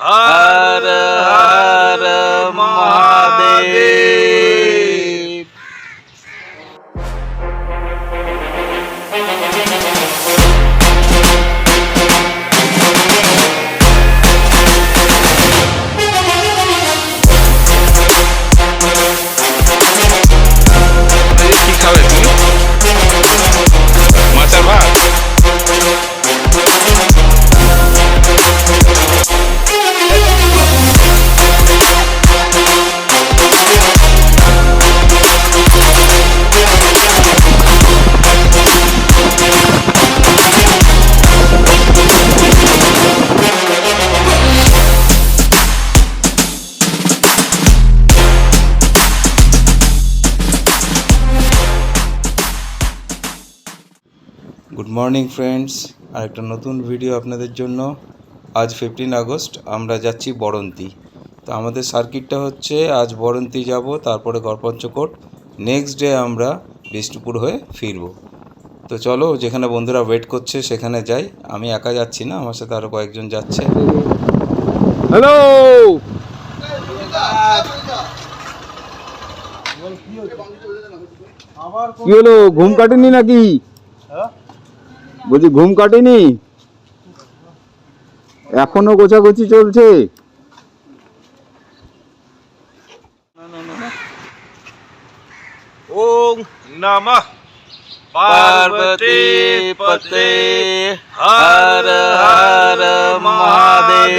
हर हर महादेव। কি খাবে তুমি? মাছের ভাত। গুড মর্নিং ফ্রেন্ডস, আর একটা নতুন ভিডিও আপনাদের জন্য। আজ 15 আগস্ট, আমরা যাচ্ছি বড়ন্তি। তো আমাদের সার্কিটটা হচ্ছে আজ বড়ন্তি যাব, তারপরে গড়পঞ্চকোট, নেক্সট ডে আমরা বিষ্ণুপুর হয়ে ফিরব। তো চলো, যেখানে বন্ধুরা ওয়েট করছে সেখানে যাই। আমি একা যাচ্ছি না, আমার সাথে আরও কয়েকজন যাচ্ছে। হ্যালো, কি হলো, ঘুম কাটেনি নাকি? বলছি ঘুম কাটেনি, এখনো গোছাগুছি চলছে? ওম নমঃ পার্বতী পতে, হর হর মহাদেব।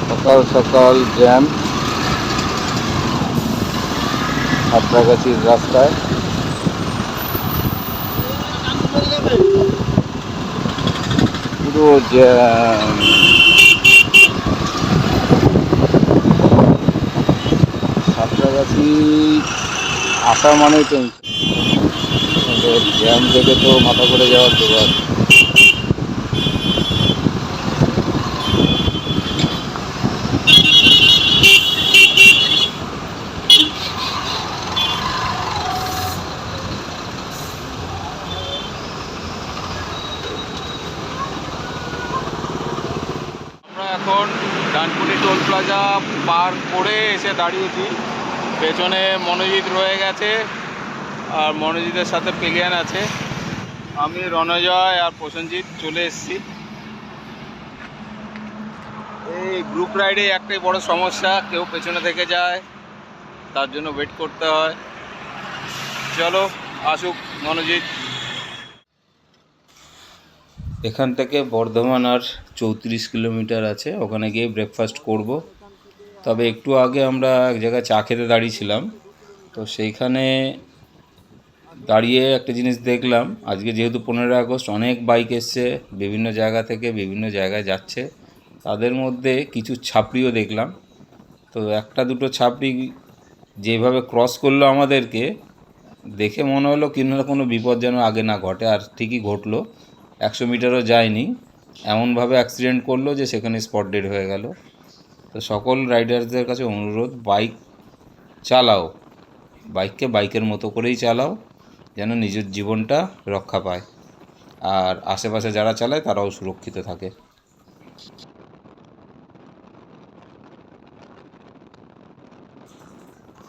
সকাল সকাল জ্যাম সাঁতরাগাছির রাস্তায়। পুরো জ্যাম। সাঁতরাগাছি আসা মানেই টেনশন, জ্যাম দেখে তো মাথা করে যাওয়ার দোকান। আমরা এখন ডানকুনি টোল প্লাজা পার করে এসে দাঁড়িয়েছি। পেছনে মনোজিৎ রয়ে গেছে, আর মনোজিতের সাথে পেলিয়ান আছে। আমি, রণজয় আর প্রসেনজিৎ চলে এসেছি। এই গ্রুপ রাইডে একটাই বড় সমস্যা, কেউ পেছনে থেকে যায়, তার জন্য ওয়েট করতে হয়। চলো আসুক মনোজিৎ। এখান থেকে বর্ধমান আর 34 কিলোমিটার আছে, ওখানে গিয়ে ব্রেকফাস্ট করব। তবে একটু আগে আমরা এক জায়গায় চা খেতে দাঁড়িয়েছিলাম, তো সেইখানে দাঁড়িয়ে একটা জিনিস দেখলাম। আজকে যেহেতু 15 আগস্ট, অনেক বাইক এসছে বিভিন্ন জায়গা থেকে, বিভিন্ন জায়গায় যাচ্ছে। তাদের মধ্যে কিছু ছাপড়িও দেখলাম। তো একটা দুটো ছাপড়ি যেভাবে ক্রস করলো আমাদেরকে, দেখে মনে হলো কোনো বিপদ যেন আগে না ঘটে, আর ঠিকই ঘটলো। 100 মিটারও যায়নি, এমনভাবে অ্যাক্সিডেন্ট করলো যে সেখানে স্পট ডেড হয়ে গেল। তো সকল রাইডারদের কাছে অনুরোধ, বাইক চালাও, বাইককে বাইকের মতো করেই চালাও, যেন নিজের জীবনটা রক্ষা পায়, আর আশেপাশে যারা চালায় তারাও সুরক্ষিত থাকে।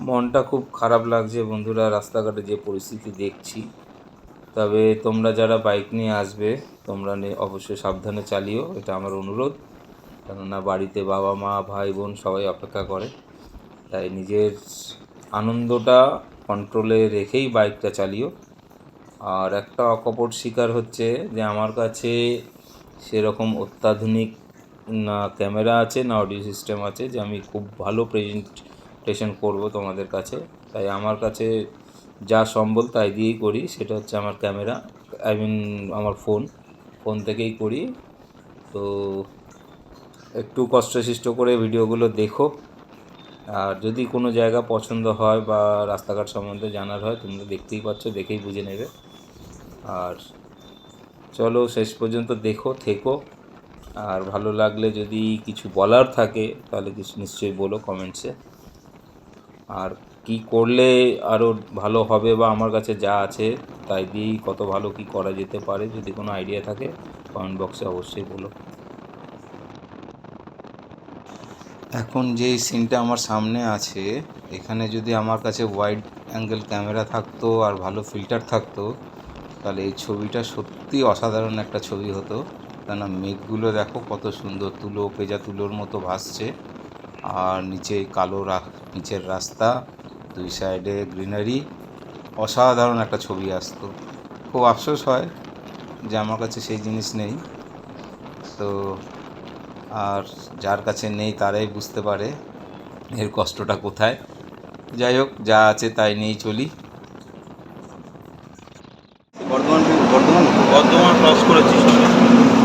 মনটা খুব খারাপ লাগছে বন্ধুরা, রাস্তাঘাটে যে পরিস্থিতি দেখছি। তবে তোমরা যারা বাইক নিয়ে আসবে, তোমরা অবশ্যই সাবধানে চালিও, এটা আমার অনুরোধ। কেননা বাড়িতে বাবা মা ভাই বোন সবাই অপেক্ষা করে, তাই নিজের আনন্দটা কন্ট্রোলে রেখেই বাইকটা চালিও। আর একটা অকপট শিকার হচ্ছে যে আমার কাছে সেরকম অত্যাধুনিক না ক্যামেরা আছে, না অডিও সিস্টেম আছে যে আমি খুব ভালো প্রেজেন্টেশন করব তোমাদের কাছে। তাই আমার কাছে যা সম্বল তাই দিয়েই করি, সেটা হচ্ছে আমার ক্যামেরা, আমার ফোন থেকেই করি। তো একটু কষ্টসিষ্ট করে ভিডিওগুলো দেখো, আর যদি কোনো জায়গা পছন্দ হয় বা রাস্তাঘাট সম্বন্ধে জানার হয়, তোমরা দেখতেই পাচ্ছ, দেখেই বুঝে নেবে। আর চলো শেষ পর্যন্ত থেকো। আর ভালো লাগলে যদি কিছু বলার থাকে তাহলে কিছু নিশ্চয়ই বলো কমেন্টসে। আর কি করলে আরও ভালো হবে, বা আমার কাছে যা আছে তাই দিয়েই কত ভালো কি করা যেতে পারে, যদি কোনো আইডিয়া থাকে কমেন্ট বক্সে অবশ্যই বলো। এখন যেই সিনটা আমার সামনে আছে, এখানে যদি আমার কাছে ওয়াইড অ্যাঙ্গেল ক্যামেরা থাকতো আর ভালো ফিল্টার থাকতো, তাহলে এই ছবিটা সত্যি অসাধারণ একটা ছবি হতো। কেননা মেঘগুলো দেখো কত সুন্দর, তুলো পেঁজা তুলোর মতো ভাসছে, আর নিচে কালো নিচের রাস্তা, দুই সাইডে গ্রিনারি, অসাধারণ একটা ছবি আসতো। খুব আফসোস হয় যে আমার কাছে সেই জিনিস নেই। তো আর যার কাছে নেই তারাই বুঝতে পারে এর কষ্টটা কোথায়। যাই হোক, যা আছে তাই নিয়েই চলি। বর্ধমান বর্ধমান বর্ধমান ক্রস করেছি,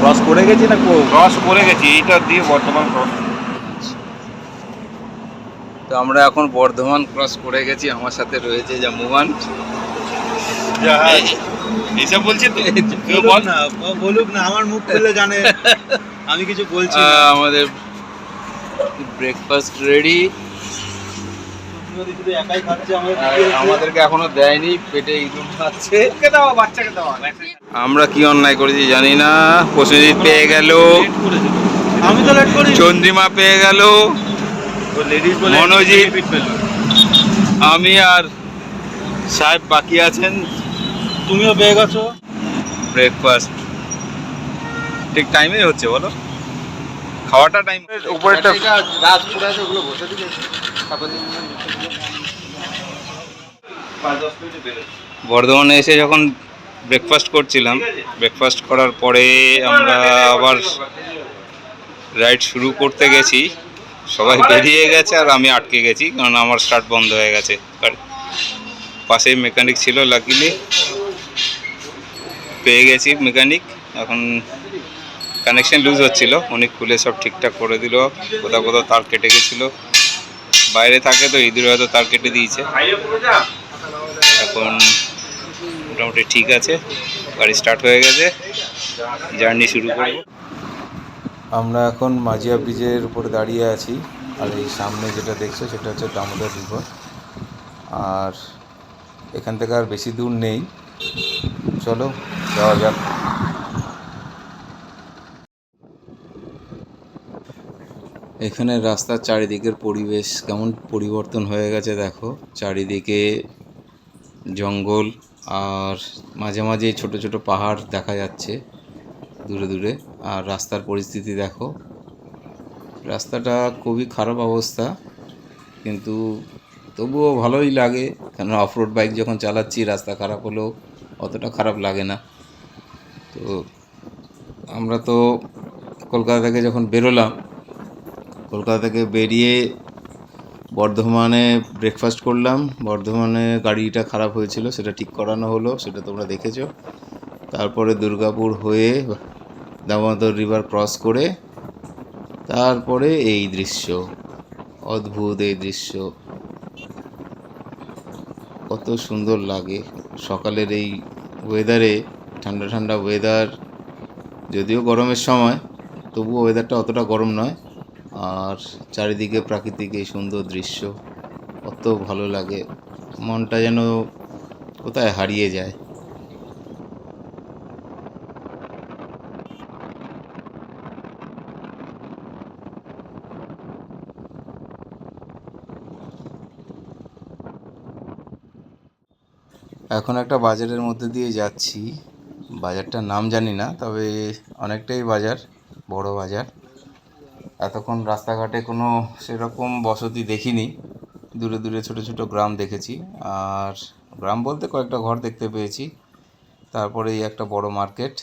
ক্রস করে গেছি না ক্রস করে গেছি, এইটা দিয়ে বর্ধমান ক্রস। তো আমরা এখন বর্ধমান ক্রস করে গেছি। আমার সাথে রয়েছে জাম্বুমান। এইসব বলছি তো, কেউ বল না, বলুক না, আমার মুখ খুললে জানে আমি কিছু বলছি না। আমাদের ব্রেকফাস্ট রেডি। শুধু একাই খাচ্ছে, আমাদেরকে এখনো দেয়নি, পেটে ইঁদুর খাচ্ছে। ওকে দাও, বাচ্চাকে দাও। আমরা কি অন্যায় করেছি জানি না। প্রসেনজিৎ পেয়ে গেল, আমি তো লেট করি। চন্দ্রিমা পেয়ে গেল, লেডিস বলে মনোজিৎ, ফিট পেল। আমি আর সাহেব বাকি আছেন। তুমিও পেয়ে গেছো। ব্রেকফাস্ট ঠিক টাইমেই হচ্ছে, বলো? খাওয়াটা টাইম উপরেরটা বর্ধমানে এসে যখন ব্রেকফাস্ট করছিলাম, ব্রেকফাস্ট করার পরে আমরা আবার রাইড শুরু করতে গেছি। সবাই বেরিয়ে গেছে আর আমি আটকে গেছি, কারণ আমার স্টার্ট বন্ধ হয়ে গেছে। পাশেই মেকানিক ছিল, লাকিলি পেয়ে গেছি মেকানিক। এখন কানেকশন লুজ হচ্ছিল, উনি খুলে সব ঠিকঠাক করে দিল। কোথাও কোথাও তার কেটে গেছিলো, বাইরে থাকে তো ইঁদুর হয়তো তার কেটে দিয়েছে। এখন মোটামুটি ঠিক আছে, গাড়ি স্টার্ট হয়ে গেছে, জার্নি শুরু করব। আমরা এখন মাঝিয়া ব্রিজের উপরে দাঁড়িয়ে আছি, আর এই সামনে যেটা দেখছো সেটা হচ্ছে দামোদর রিভার। আর এখান থেকে আর বেশি দূর নেই, চলো যাওয়া যাক। এখানে রাস্তার চারিদিকের পরিবেশ কেমন পরিবর্তন হয়ে গেছে দেখো। চারিদিকে জঙ্গল, আর মাঝে মাঝে ছোট ছোট পাহাড় দেখা যাচ্ছে দূরে দূরে। আর রাস্তার পরিস্থিতি দেখো, রাস্তাটা খুবই খারাপ অবস্থা, কিন্তু তবুও ভালোই লাগে। কেন অফরোড বাইক যখন চালাচ্ছি, রাস্তা খারাপ হলেও অতটা খারাপ লাগে না। তো আমরা তো কলকাতা থেকে যখন বেরোলাম, কলকাতা থেকে বেরিয়ে বর্ধমানে ব্রেকফাস্ট করলাম। বর্ধমানে গাড়িটা খারাপ হয়েছিল, সেটা ঠিক করানো হলো, সেটা তোমরা দেখেছো। তারপরে দুর্গাপুর হয়ে দামোদর রিভার ক্রস করে তারপরে এই দৃশ্য, অদ্ভুত এই দৃশ্য, কত সুন্দর লাগে সকালের এই ওয়েদারে। ঠান্ডা ঠান্ডা ওয়েদার, যদিও গরমের সময়, তবুও ওয়েদারটা অতটা গরম নয়। আর চারিদিকে প্রাকৃতিক এই সুন্দর দৃশ্য, কত ভালো লাগে, মনটা যেন কোথায় হারিয়ে যায়। এখন একটা বাজারের মধ্যে দিয়ে যাচ্ছি, বাজারটার নাম জানি না, তবে অনেকটাই বাজার, বড় বাজার। এতক্ষণ রাস্তাঘাটে কোনো সেরকম বসতি দেখিনি, দূরে দূরে ছোট ছোট গ্রাম দেখেছি। আর গ্রাম বলতে কয়েকটা ঘর দেখতে পেয়েছি। তারপরে এই একটা বড় মার্কেট।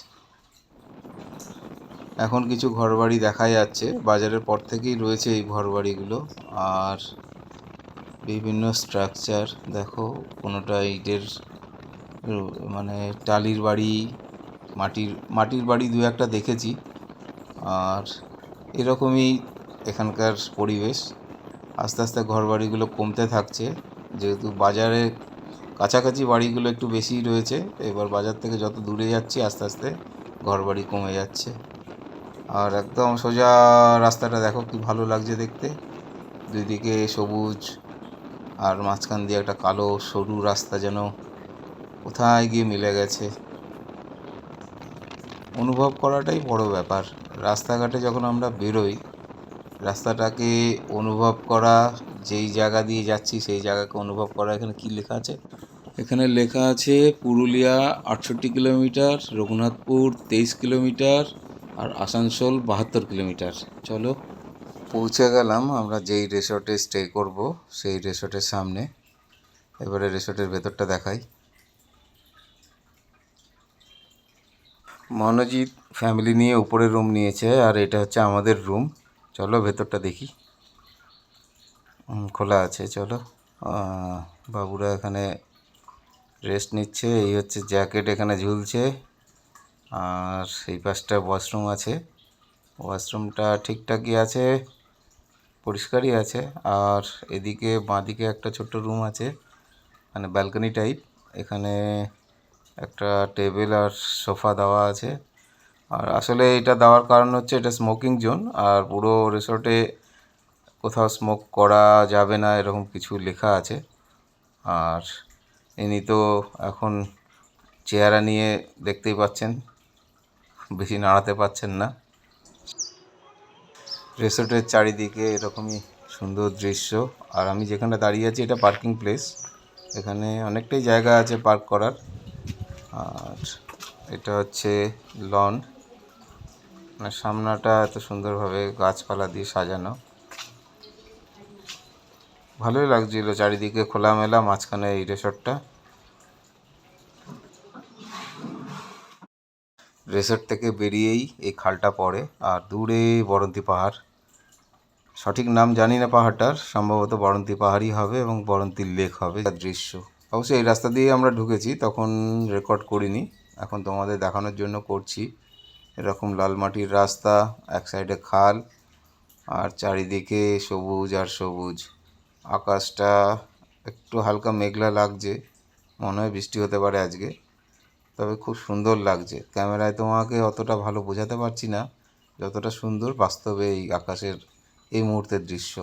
এখন কিছু ঘরবাড়ি দেখা যাচ্ছে, বাজারের পর থেকেই রয়েছে এই ঘরবাড়িগুলো। আর বিভিন্ন স্ট্রাকচার দেখো, কোনোটা ইটের, মানে টালির বাড়ি, মাটির বাড়ি দু একটা দেখেছি। আর এরকমই এখানকার পরিবেশ। আস্তে আস্তে ঘরবাড়িগুলো কমতে থাকছে, যেহেতু বাজারে কাছাকাছি বাড়িগুলো একটু বেশিই রয়েছে। এবার বাজার থেকে যত দূরে যাচ্ছি, আস্তে আস্তে ঘরবাড়ি কমে যাচ্ছে। আর একদম সোজা রাস্তাটা দেখো কি ভালো লাগছে দেখতে, দুই দিকে সবুজ, আর মাঝখান দিয়ে একটা কালো সরু রাস্তা যেন কোথায় গিয়ে মিলে গেছে। অনুভব করাটাই বড় ব্যাপার। রাস্তাঘাটে যখন আমরা বেরোই, রাস্তাটাকে অনুভব করা, যেই জায়গা দিয়ে যাচ্ছি সেই জায়গাকে অনুভব করা। এখানে কি লেখা আছে? এখানে লেখা আছে পুরুলিয়া 68 কিলোমিটার, রঘুনাথপুর 23 কিলোমিটার, আর আসানসোল 72 কিলোমিটার। চলো, পৌঁছে গেলাম আমরা যেই রিসর্টে স্টে করব সেই রিসর্টের সামনে। এবারে রিসর্টের ভেতরটা দেখাই। মনোজিৎ ফ্যামিলি নিয়ে উপরে রুম নিয়েছে, আর এটা হচ্ছে আমাদের রুম। চলো ভেতরটা দেখি। খোলা আছে, চলো। বাবুরা এখানে রেস্ট নিচ্ছে। এই হচ্ছে জ্যাকেট এখানে ঝুলছে। আর এই পাশটা ওয়াশরুম আছে। ওয়াশরুমটা ঠিকঠাকই আছে, পরিষ্কারই আছে। আর এদিকে বাঁদিকে একটা ছোট্ট রুম আছে, মানে ব্যালকনি টাইপ। এখানে একটা টেবিল আর সোফা দেওয়া আছে। আর আসলে এটা দেওয়ার কারণ হচ্ছে এটা স্মোকিং জোন, আর পুরো রিসর্টে কোথাও স্মোক করা যাবে না এরকম কিছু লেখা আছে। আর ইনি তো এখন চেহারা নিয়ে দেখতেই পাচ্ছেন, বেশি নাড়াতে পারছেন না। রিসর্টের চারিদিকে এরকমই সুন্দর দৃশ্য। আর আমি যেখানে দাঁড়িয়ে আছি এটা পার্কিং প্লেস, এখানে অনেকটাই জায়গা আছে পার্ক করার। আর এটা হচ্ছে লন, মানে সামনাটা এত সুন্দরভাবে গাছপালা দিয়ে সাজানো, ভালোই লাগছিল। চারিদিকে খোলামেলা, মাঝখানে এই রিসর্টটা। রিসর্ট থেকে বেরিয়েই এই খালটা পড়ে, আর দূরে বরন্তী পাহাড়। সঠিক নাম জানি না পাহাড়টার, সম্ভবত বরন্তী পাহাড়ই হবে এবং বরন্তী লেক হবে তার দৃশ্য। অবশ্যই এই রাস্তা দিয়ে আমরা ঢুকেছি, তখন রেকর্ড করিনি, এখন তোমাদের দেখানোর জন্য করছি। এরকম লাল মাটির রাস্তা, এক সাইডে খাল, আর চারিদিকে সবুজ আর সবুজ। আকাশটা একটু হালকা মেঘলা লাগছে, মনে হয় বৃষ্টি হতে পারে আজকে, তবে খুব সুন্দর লাগছে। ক্যামেরায় তোমাকে অতটা ভালো বোঝাতে পারছি না যতটা সুন্দর বাস্তবে এই আকাশের এই মুহূর্তের দৃশ্য।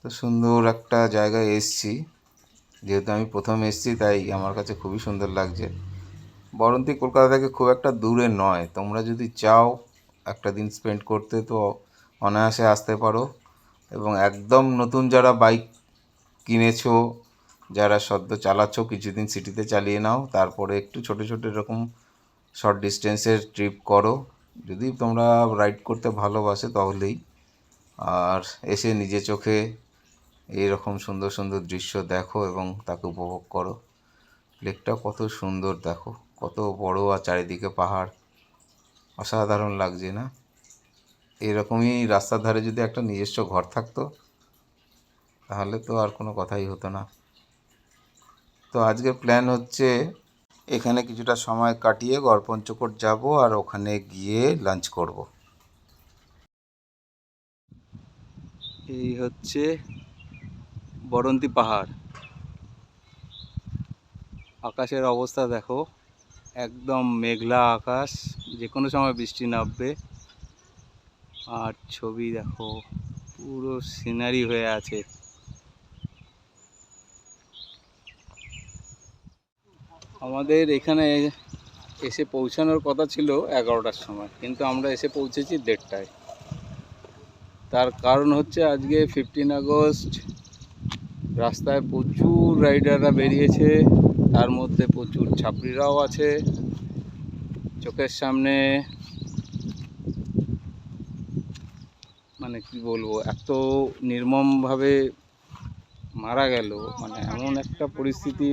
তো সুন্দর একটা জায়গায় এসছি, যেহেতু আমি প্রথম এসছি তাই আমার কাছে খুবই সুন্দর লাগছে। বরন্তী কলকাতা থেকে খুব একটা দূরে নয়, তোমরা যদি চাও একটা দিন স্পেন্ড করতে তো অনায়াসে আসতে পারো। এবং একদম নতুন যারা বাইক কিনেছো, যারা সদ্য চালাচ্ছ, কিছুদিন সিটিতে চালিয়ে নাও, তারপরে একটু ছোটো ছোটো এরকম শর্ট ডিস্টেন্সের ট্রিপ করো, যদি তোমরা রাইড করতে ভালোবাসে তাহলেই। আর এসে নিজে চোখে এইরকম সুন্দর সুন্দর দৃশ্য দেখো এবং তাকে উপভোগ করো। লেকটা কত সুন্দর দেখো, কত বড়, আর চারিদিকে পাহাড়, অসাধারণ লাগছে না? এরকমই রাস্তার ধারে যদি একটা নিজস্ব ঘর থাকতো তাহলে তো আর কোনো কথাই হতো না। তো আজকের প্ল্যান হচ্ছে এখানে কিছুটা সময় কাটিয়ে গড়পঞ্চকোট যাব, আর ওখানে গিয়ে লাঞ্চ করব। এই হচ্ছে বরন্তী পাহাড়। আকাশের অবস্থা দেখো, একদম মেঘলা আকাশ, যে কোনো সময় বৃষ্টি নামবে। আর ছবি দেখো, পুরো সিনারি হয়ে আছে। আমাদের এখানে এসে পৌঁছানোর কথা ছিল 11টার সময়, কিন্তু আমরা এসে পৌঁছেছি 1:30টায়। তার কারণ হচ্ছে আজকে 15 আগস্ট, রাস্তায় প্রচুর রাইডাররা বেরিয়েছে, তার মধ্যে প্রচুর ছাত্রীরাও আছে। চোখের সামনে মানে কি বলবো, এত নির্মমভাবে মারা গেল, মানে এমন একটা পরিস্থিতি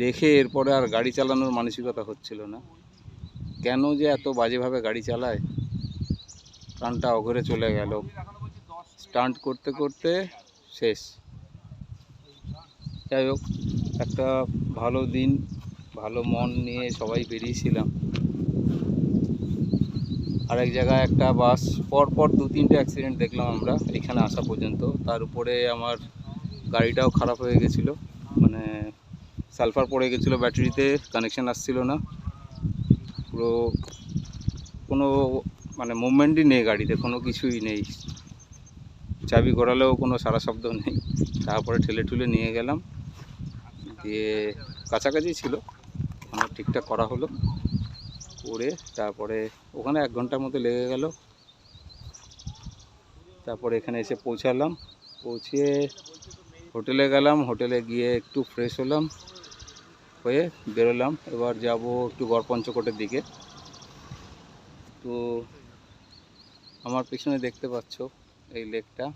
দেখে এরপরে আর গাড়ি চালানোর মানসিকতা হচ্ছিল না। কেন যে এত বাজেভাবে গাড়ি চালায়, প্রাণটা অঘরে চলে গেল। স্টান্ট করতে করতে শেষ। যাই হোক, একটা ভালো দিন, ভালো মন নিয়ে সবাই বেরিয়েছিলাম। আরেক জায়গায় একটা বাস, পরপর 2-3টে অ্যাক্সিডেন্ট দেখলাম আমরা এখানে আসা পর্যন্ত। তার উপরে আমার গাড়িটাও খারাপ হয়ে গেছিলো, মানে সালফার পড়ে গেছিলো ব্যাটারিতে, কানেকশান আসছিল না, পুরো কোনো মানে মুভমেন্টই নেই গাড়িতে, কোনো কিছুই নেই, চাবি ঘোরালেও কোনো সারা শব্দ নেই। তারপরে ঠেলে ঠুলে নিয়ে গেলাম, দিয়ে কাছাকাছি ছিল, আমার ঠিকঠাক করা হলো, করে তারপরে ওখানে 1 ঘন্টার মতো লেগে গেল। তারপরে এখানে এসে পৌঁছালাম, পৌঁছিয়ে হোটেলে গেলাম, হোটেলে গিয়ে একটু ফ্রেশ হলাম, হয়ে বেরোলাম। এবার যাব একটু গড়পঞ্চকোটের দিকে। তো আমার পেছনে দেখতে পাচ্ছ এই লেকটা,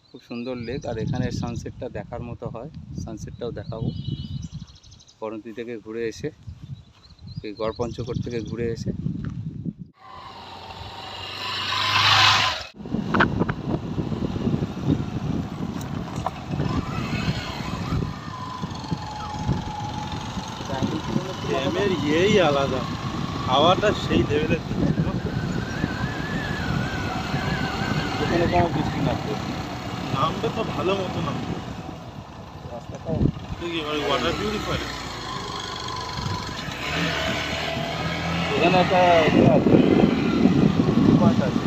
খুব সুন্দর লেক, আর এখানে সানসেটটা দেখার মতো হয়, সানসেটটাও দেখাবো। করন্তি থেকে ঘুরে এসে, এই গড়পঞ্চকোট থেকে ঘুরে এসে ড্যামের ইয়েই আলাদা, হাওয়াটা সেই লেভেলের। এখানে কোনো বৃষ্টি নামবে, নামবে তো ভালো মতো নামবে। রাস্তাটাও দেখি ওয়াটার পিউরিফায়ার এখানে একটা আছে, পয়েন্ট আছে।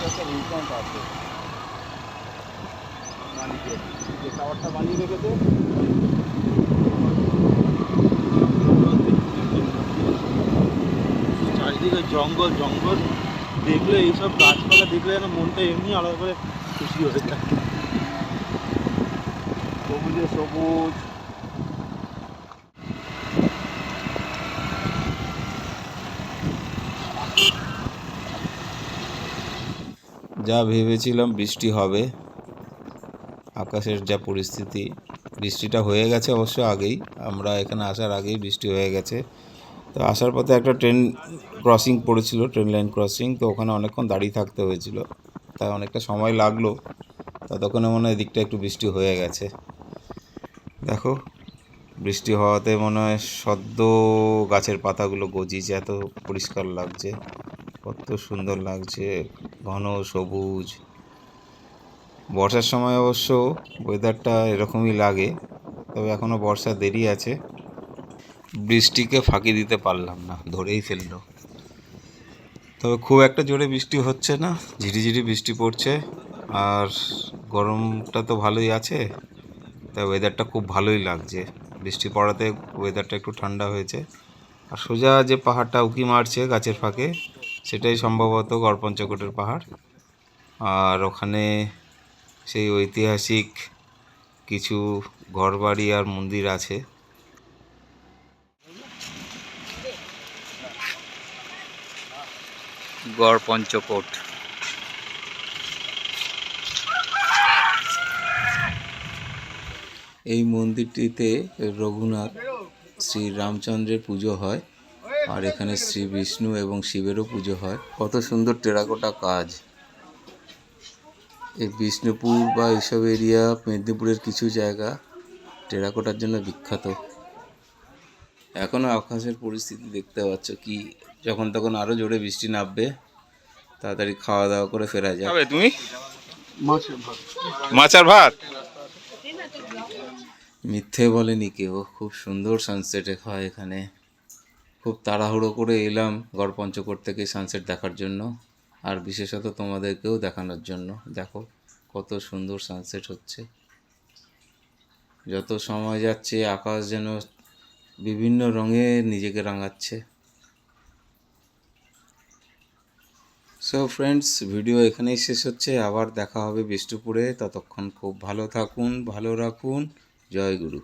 একটা ভিউ পয়েন্ট আছে, মালিকে যে টাওয়ারটা বানিয়ে রেখেছে। চারিদিকে জঙ্গল জঙ্গল, দেখলে এইসব গাছপালা দেখলে যেন মনটা এমনি আলাদা করে খুশি হয়ে যায়। সবুজে সবুজ, যা ভেবেছিলাম বৃষ্টি হবে, আকাশের যা পরিস্থিতি, বৃষ্টিটা হয়ে গেছে অবশ্য আগেই, আমরা এখানে আসার আগেই বৃষ্টি হয়ে গেছে। তো আসার পথে একটা ট্রেন ক্রসিং পড়েছিল, ট্রেন লাইন ক্রসিং, তো ওখানে অনেকক্ষণ দাঁড়িয়ে থাকতে হয়েছিল, তাই অনেকটা সময় লাগলো। ততক্ষণে মনে হয় এদিকটা একটু বৃষ্টি হয়ে গেছে। দেখো বৃষ্টি হওয়াতে মনে হয় সদ্য গাছের পাতাগুলো গজিয়েছে, এত পরিষ্কার লাগছে, কত সুন্দর লাগছে, ঘন সবুজ। বর্ষার সময় অবশ্য ওয়েদারটা এরকমই লাগে, তবে এখনও বর্ষা দেরি আছে। বৃষ্টিকে ফাঁকি দিতে পারলাম না, ধরেই ফেললো। তবে খুব একটা জোরে বৃষ্টি হচ্ছে না, ঝিরিঝিরি বৃষ্টি পড়ছে, আর গরমটা তো ভালোই আছে, তাই ওয়েদারটা খুব ভালোই লাগছে। বৃষ্টি পড়াতে ওয়েদারটা একটু ঠান্ডা হয়েছে। আর সোজা যে পাহাড়টা উঁকি মারছে গাছের ফাঁকে, সেটাই সম্ভবত গড়পঞ্চকোটের পাহাড়। আর ওখানে সেই ঐতিহাসিক কিছু ঘরবাড়ি আর মন্দির আছে। গড়পঞ্চকোট, এই মন্দিরটিতে রঘুনাথ শ্রী রামচন্দ্রের পুজো হয়, আর এখানে শ্রী বিষ্ণু এবং শিবেরও পুজো হয়। কত সুন্দর টেরাকোটা কাজ। এই বিষ্ণুপুর বা এইসব এরিয়া, মেদিনীপুরের কিছু জায়গা টেরাকোটার জন্য বিখ্যাত। এখনও আকাশের পরিস্থিতি দেখতে পাচ্ছ কি, যখন তখন আরও জোরে বৃষ্টি নামবে, তাড়াতাড়ি খাওয়া দাওয়া করে ফেরা যাবে। তুমি মাছ আর ভাত, মিথ্যে বলেনি কেউ। খুব সুন্দর সানসেট হয় এখানে। খুব তাড়াহুড়ো করে এলাম গড়পঞ্চকোট থেকে সানসেট দেখার জন্য, আর বিশেষত তোমাদেরকেও দেখানোর জন্য। দেখো কত সুন্দর সানসেট হচ্ছে। যত সময় যাচ্ছে আকাশ যেন বিভিন্ন রঙে নিজেকে রাঙাচ্ছে। সো ফ্রেন্ডস, ভিডিও এখানেই শেষ হচ্ছে। আবার দেখা হবে বিষ্ণুপুরে। ততক্ষণ খুব ভালো থাকুন, ভালো রাখুন। জয় গুরু।